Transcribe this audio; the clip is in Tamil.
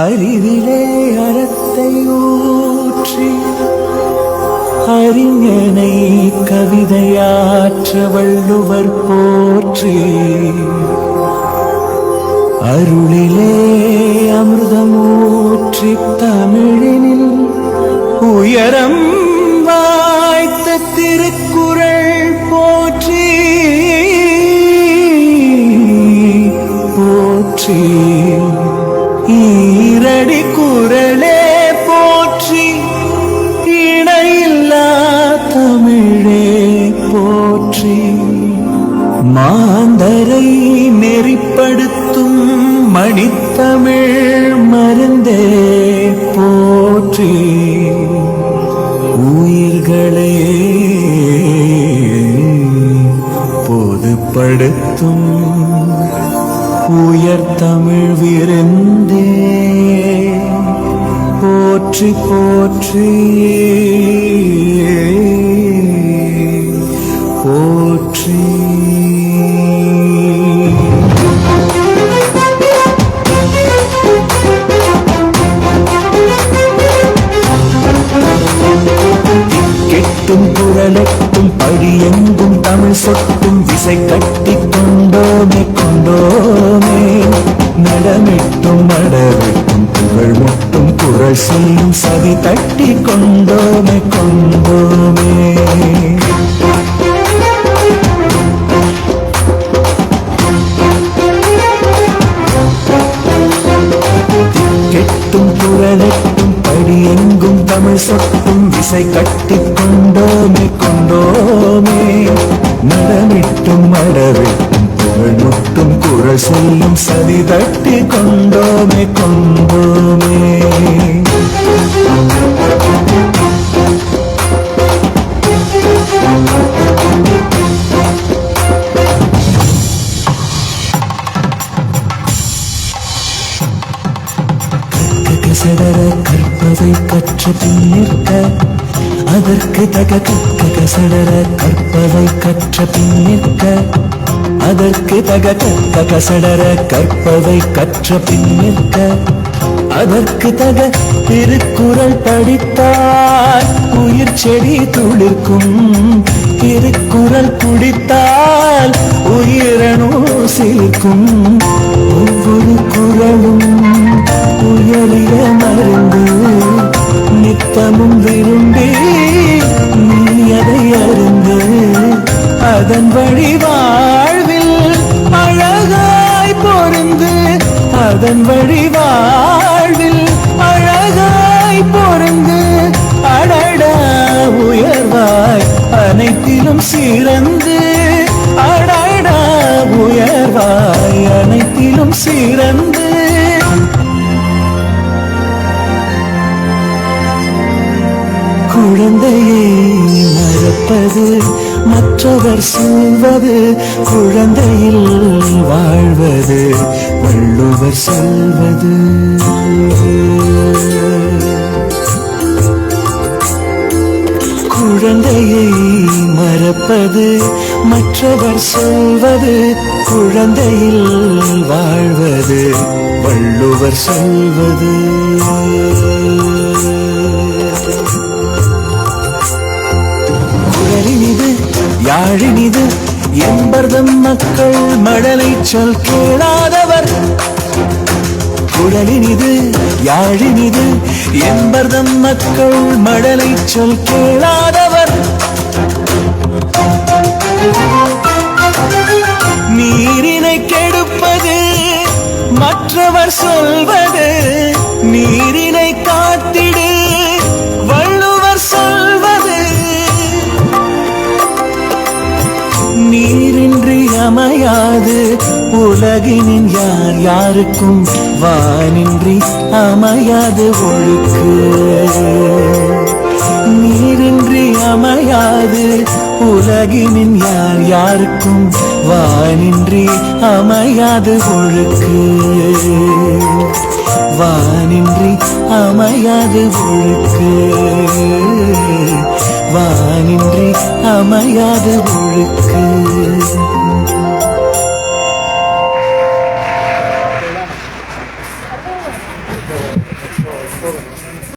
அறிவிலே அறத்தை ஊற்றி அறிஞனை கவிதையாற்ற வள்ளுவர் போற்றி அருளிலே அமிர்தமூற்றி தமிழினில் உயரம் வாய்த்த திருக்குறள் போற்றி போற்றி ஈரடி குறளே போற்றி இணையில்லா தமிழே போற்றி மாந்தரை நெறிப்படுத்தும் மணித்தமிழ் மருந்தே போற்றி உயிர்களே பொதுப்படுத்தும் உயர் தமிழ் விருந்தே போற்றி போற்றி போற்றி. கெட்டும் குரலெட்டும் படியெங்கும் தமிழ் சொட்டும் விசை கட்டி கொண்டோமே கொண்டோமே நடமிட்டும் மடவிட்டும் புகழ் முட்டும் குரல் சொல்லும் சதி தட்டி கொண்டோமே கொண்டோமே. கெட்டும் குரலெட்டும் படியெங்கும் தமிழ் சொட்டும் விசை கட்டி கொண்டோமே கொண்டோமே நடமிட்டும் மடவிட்டும் புகழ் முட்டும் குரல் சொல்லும் சதி தட்டி கொண்டோமே கொண்டோமே. கசடர கற்பதை கற்ற பின்னிற்க அதற்கு தக கற்க கசடர கற்பதை கற்ற பின்னிற்க அதற்கு தக கற்க கசடர கற்பதை கற்ற பின்னிற்க அதற்கு தக திருக்குறள் படித்தால் உயிர் செடி துளிர்க்கும் திருக்குறள் குடித்தால் உயிரணு சிலிக்கும் ஒவ்வொரு குறளும் உயரிய மருந்து நித்தமும் விரும்பி நீ அதை அருந்து அதன் வழி வாழ்வில் அழகாய் பொருந்து அதன் வழி வாழ்வில் அழகாய் பொருந்து அடடா உயர்வாய் அனைத்திலும் சிறந்து அடடா உயர்வாய் அனைத்திலும் சிறந்து குழந்தையை மறப்பது மற்றவர் சொல்வது குழந்தையில் வாழ்வது வள்ளுவர் சொல்வது. குழந்தையை மறப்பது மற்றவர் சொல்வது குழந்தையில் வாழ்வது வள்ளுவர் சொல்வது. குரலினிது யாழினிது என்பர்தம் மக்கள் மடலை சொல் கேளாதவர் குரலினிது யாழினிது என்பர்தம் மக்கள் மடலை சொல் கேளாதவர் நீரினை கெடுப்பது மற்றவர் சொல்வது நீரினை காத்திடு வள்ளுவர் சொல்வது. நீரின்றி அமையாது உலகினின் யார் யாருக்கும் வானின்றி அமையாது ஒழுக்கு நீரின்றி அமையாது உலகினின் யார் யாருக்கும் வானின்றி அமையாது ஒழுக்கு வானின்றி அமையாது ஒழுக்கு வானின்றி அமையாது ஒழுக்கு. போகணும்.